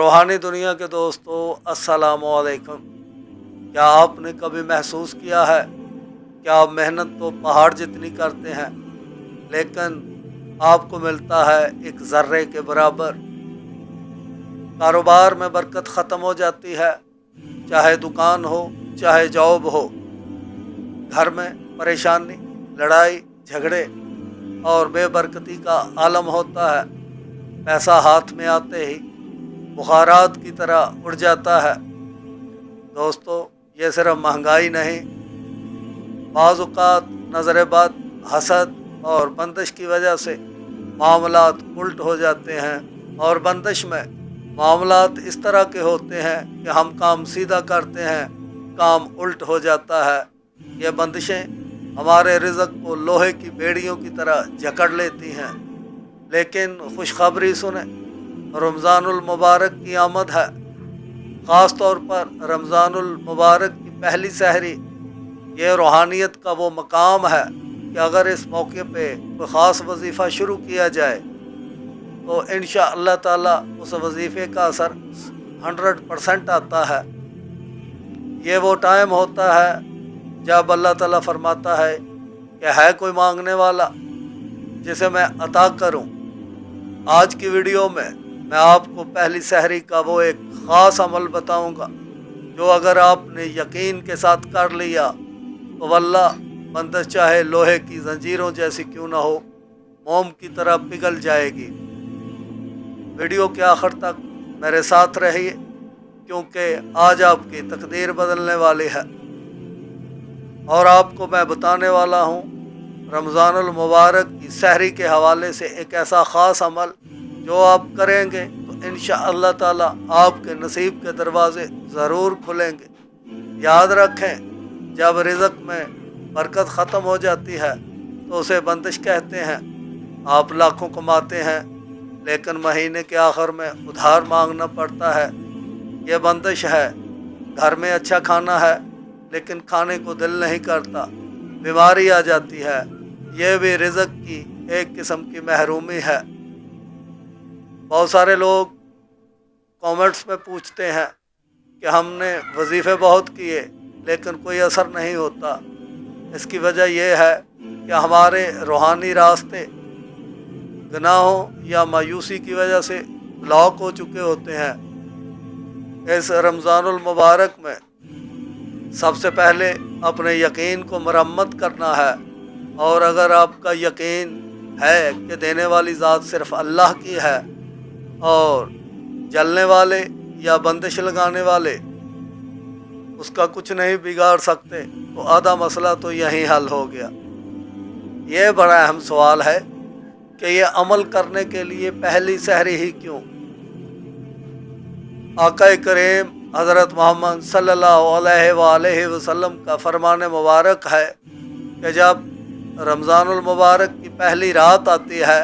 रूहानी दुनिया के दोस्तों, अस्सलामु अलैकुम। क्या आपने कभी महसूस किया है कि आप मेहनत तो पहाड़ जितनी करते हैं, लेकिन आपको मिलता है एक ज़र्रे के बराबर। कारोबार में बरकत ख़त्म हो जाती है, चाहे दुकान हो चाहे जॉब हो। घर में परेशानी, लड़ाई झगड़े और बेबरकती का आलम होता है। पैसा हाथ में आते ही बुखारात की तरह उड़ जाता है। दोस्तों, ये सिर्फ महंगाई नहीं, बाज़ औक़ात नज़र बद, हसद और बंदिश की वजह से मामलात उल्ट हो जाते हैं। और बंदिश में मामलात इस तरह के होते हैं कि हम काम सीधा करते हैं, काम उल्ट हो जाता है। ये बंदिशें हमारे रिज़्क़ को लोहे की बेड़ियों की तरह जकड़ लेती हैं। लेकिन खुशखबरी सुने, रमज़ानुल मुबारक की आमद है। ख़ास तौर पर रमज़ानुल मुबारक की पहली सहरी, ये रूहानियत का वो मकाम है कि अगर इस मौके पे कोई ख़ास वजीफ़ा शुरू किया जाए तो इंशाअल्लाह ताला उस वजीफ़े का असर 100% आता है। ये वो टाइम होता है जब अल्लाह ताला फरमाता है कि है कोई मांगने वाला जिसे मैं अता करूं। आज की वीडियो में मैं आपको पहली सहरी का वो एक ख़ास अमल बताऊंगा जो अगर आपने यकीन के साथ कर लिया तो वल्लाह बंदश चाहे लोहे की जंजीरों जैसी क्यों ना हो, मोम की तरह पिघल जाएगी। वीडियो के आखिर तक मेरे साथ रहिए, क्योंकि आज आपकी तकदीर बदलने वाली है। और आपको मैं बताने वाला हूँ रमज़ानुल मुबारक की सहरी के हवाले से एक ऐसा ख़ास अमल जो आप करेंगे तो इंशाअल्लाह ताला आपके नसीब के दरवाज़े ज़रूर खुलेंगे। याद रखें, जब रिज़्क़ में बरकत ख़त्म हो जाती है तो उसे बंदिश कहते हैं। आप लाखों कमाते हैं लेकिन महीने के आखिर में उधार मांगना पड़ता है, ये बंदिश है। घर में अच्छा खाना है लेकिन खाने को दिल नहीं करता, बीमारी आ जाती है, ये भी रिज़्क़ की एक किस्म की महरूमी है। बहुत सारे लोग कमेंट्स में पूछते हैं कि हमने वजीफ़े बहुत किए लेकिन कोई असर नहीं होता। इसकी वजह यह है कि हमारे रूहानी रास्ते गुनाहों या मायूसी की वजह से ब्लॉक हो चुके होते हैं। इस रमज़ानुल मुबारक में सबसे पहले अपने यकीन को मरम्मत करना है। और अगर आपका यकीन है कि देने वाली ज़ात सिर्फ़ अल्लाह की है और जलने वाले या बंदिश लगाने वाले उसका कुछ नहीं बिगाड़ सकते, तो आधा मसला तो यहीं हल हो गया। ये बड़ा अहम सवाल है कि ये अमल करने के लिए पहली सहरी ही क्यों। आका करीम हज़रत मोहम्मद सल्लल्लाहु अलैहि वसल्लम का फरमान मुबारक है कि जब रमज़ानुल मुबारक की पहली रात आती है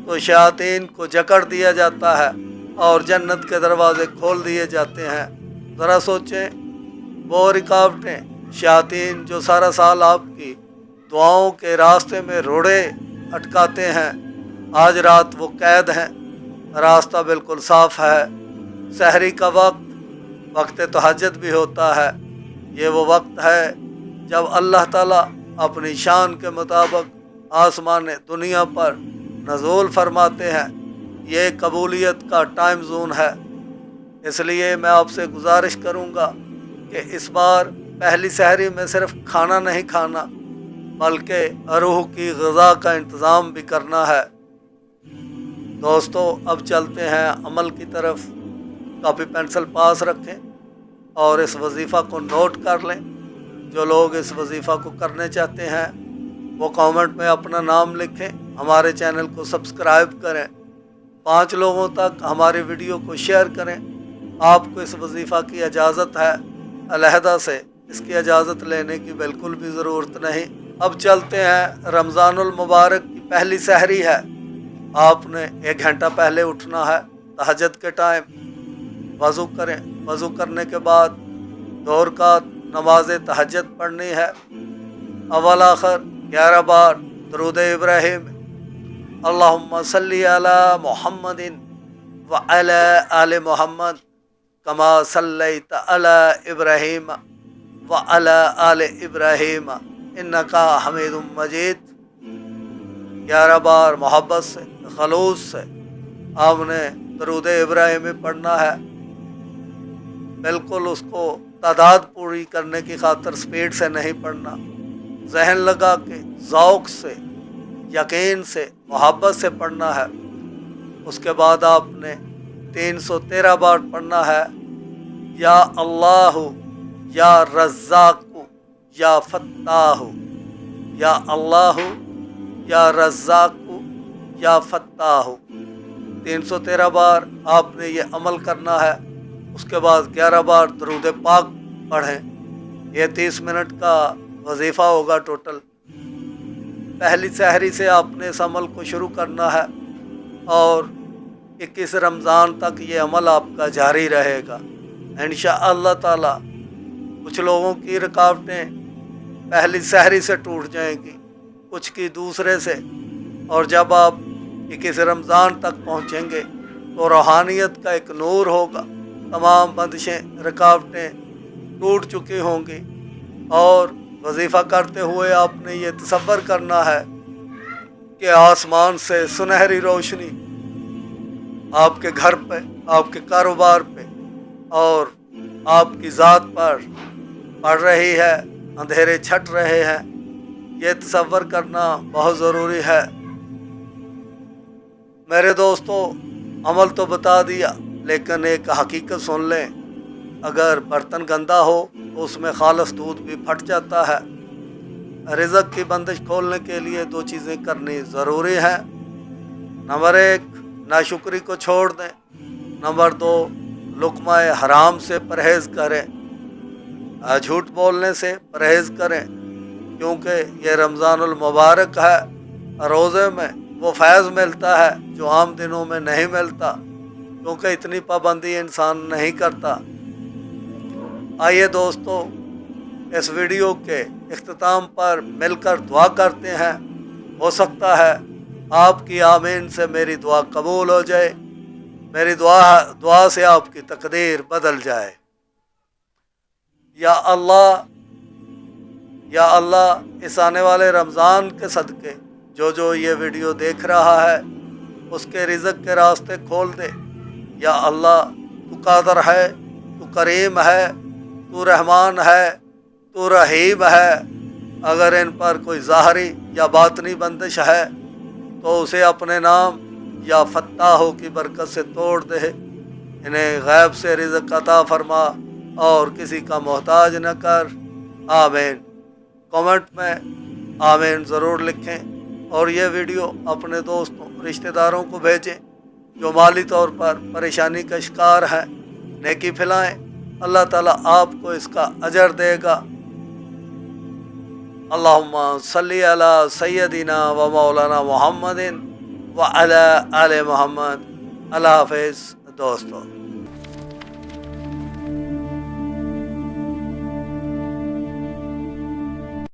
तो शयातीन को जकड़ दिया जाता है और जन्नत के दरवाज़े खोल दिए जाते हैं। ज़रा सोचें, वो रुकावटें, शयातीन जो सारा साल आपकी दुआओं के रास्ते में रोड़े अटकाते हैं, आज रात वो कैद हैं। रास्ता बिल्कुल साफ़ है। सहरी का वक्त तहज्जुद भी होता है। ये वो वक्त है जब अल्लाह ताला अपनी शान के मुताबिक आसमान दुनिया पर नज़ूल फरमाते हैं। ये कबूलियत का टाइम जोन है। इसलिए मैं आपसे गुजारिश करूँगा कि इस बार पहली सहरी में सिर्फ खाना नहीं खाना बल्कि रूह की ग़िज़ा का इंतज़ाम भी करना है। दोस्तों, अब चलते हैं अमल की तरफ। कॉपी पेंसिल पास रखें और इस वजीफ़ा को नोट कर लें। जो लोग इस वजीफ़ा को करने चाहते हैं वो कमेंट में अपना नाम लिखें, हमारे चैनल को सब्सक्राइब करें, 5 लोगों तक हमारी वीडियो को शेयर करें। आपको इस वजीफ़ा की इजाज़त है, अलहदा से इसकी इजाज़त लेने की बिल्कुल भी ज़रूरत नहीं। अब चलते हैं, रमज़ानुल मुबारक की पहली सहरी है। आपने 1 घंटा पहले उठना है, तहज्जुद के टाइम वज़ू करें। वज़ू करने के बाद 2 रकात नमाज तहज्जुद पढ़नी है। अव्वल आखिर 11 बार दरूद इब्राहिम, अल्लाहुम्मा सल्ली अला मुहम्मदिन व अला आले मोहम्मद कमा सल्लैत अला इब्राहीम व अला आले इब्राहीम इन्नका हमीदुम मजीद। 11 बार मोहब्बत से खलूस से आपने दरूद इब्राहिमी पढ़ना है। बिल्कुल उसको तादाद पूरी करने की खातिर स्पीड से नहीं पढ़ना, जहन लगा के ज़ौक़ से यकीन से मोहब्बत से पढ़ना है। उसके बाद आपने 313 बार पढ़ना है, या अल्लाह या रज़्ज़ाक़ या फ़त्ताह, या अल्लाह या रज़्ज़ाक़ या फ़त्ताह। 313 बार आपने ये अमल करना है। उसके बाद 11 बार दरूद पाक पढ़ें। ये 30 मिनट का वजीफ़ा होगा टोटल। पहली सहरी से आपने इस अमल को शुरू करना है और 21 रमज़ान तक ये अमल आपका जारी रहेगा इंशाअल्लाह ताला। कुछ लोगों की रुकावटें पहली सहरी से टूट जाएंगी, कुछ की दूसरे से, और जब आप 21 रमज़ान तक पहुँचेंगे तो रूहानियत का एक नूर होगा। तमाम बंदिशें रुकावटें टूट चुकी होंगी और वजीफ़ा करते हुए आपने ये तसव्वुर करना है कि आसमान से सुनहरी रोशनी आपके घर पे, आपके कारोबार पे और आपकी ज़ात पर पड़ रही है, अंधेरे छट रहे हैं। ये तसव्वुर करना बहुत ज़रूरी है। मेरे दोस्तों, अमल तो बता दिया, लेकिन एक हकीकत सुन लें। अगर बर्तन गंदा हो तो उसमें खालस दूध भी फट जाता है। रिज़्क़ की बंदिश खोलने के लिए 2 चीज़ें करनी ज़रूरी हैं। नंबर 1, नाशुक्री को छोड़ दें। नंबर 2, लुक़्मा हराम से परहेज़ करें, झूठ बोलने से परहेज़ करें, क्योंकि ये रमज़ानुल मुबारक है। रोज़े में वो फैज़ मिलता है जो आम दिनों में नहीं मिलता, क्योंकि इतनी पाबंदी इंसान नहीं करता। आइए दोस्तों, इस वीडियो के इख्तिताम पर मिलकर दुआ करते हैं। हो सकता है आपकी आमीन से मेरी दुआ कबूल हो जाए, मेरी दुआ से आपकी तकदीर बदल जाए। या अल्लाह, या अल्लाह, इस आने वाले रमज़ान के सदक़े जो ये वीडियो देख रहा है उसके रिज़्क़ के रास्ते खोल दे। या अल्लाह, तू कादर है, तू करीम है, तू रहमान है, तू रहीम है। अगर इन पर कोई ज़ाहरी या बातनी बंदिश है तो उसे अपने नाम या फ़त्ताह की बरकत से तोड़ दे। इन्हें गैब से रिज़्क़ अता फरमा और किसी का मोहताज न कर। आमीन। कमेंट में आमीन ज़रूर लिखें और ये वीडियो अपने दोस्तों, रिश्तेदारों को भेजें जो माली तौर पर परेशानी का शिकार हैं। नेकी फैलाएं, अल्लाह ताला आपको इसका अजर देगा। अल्लाहुम्मा सल्ली अला सय्यदिना व मौलाना मुहम्मदिन व अला आले मोहम्मद। अल्लाह हाफ़िज़ दोस्तों।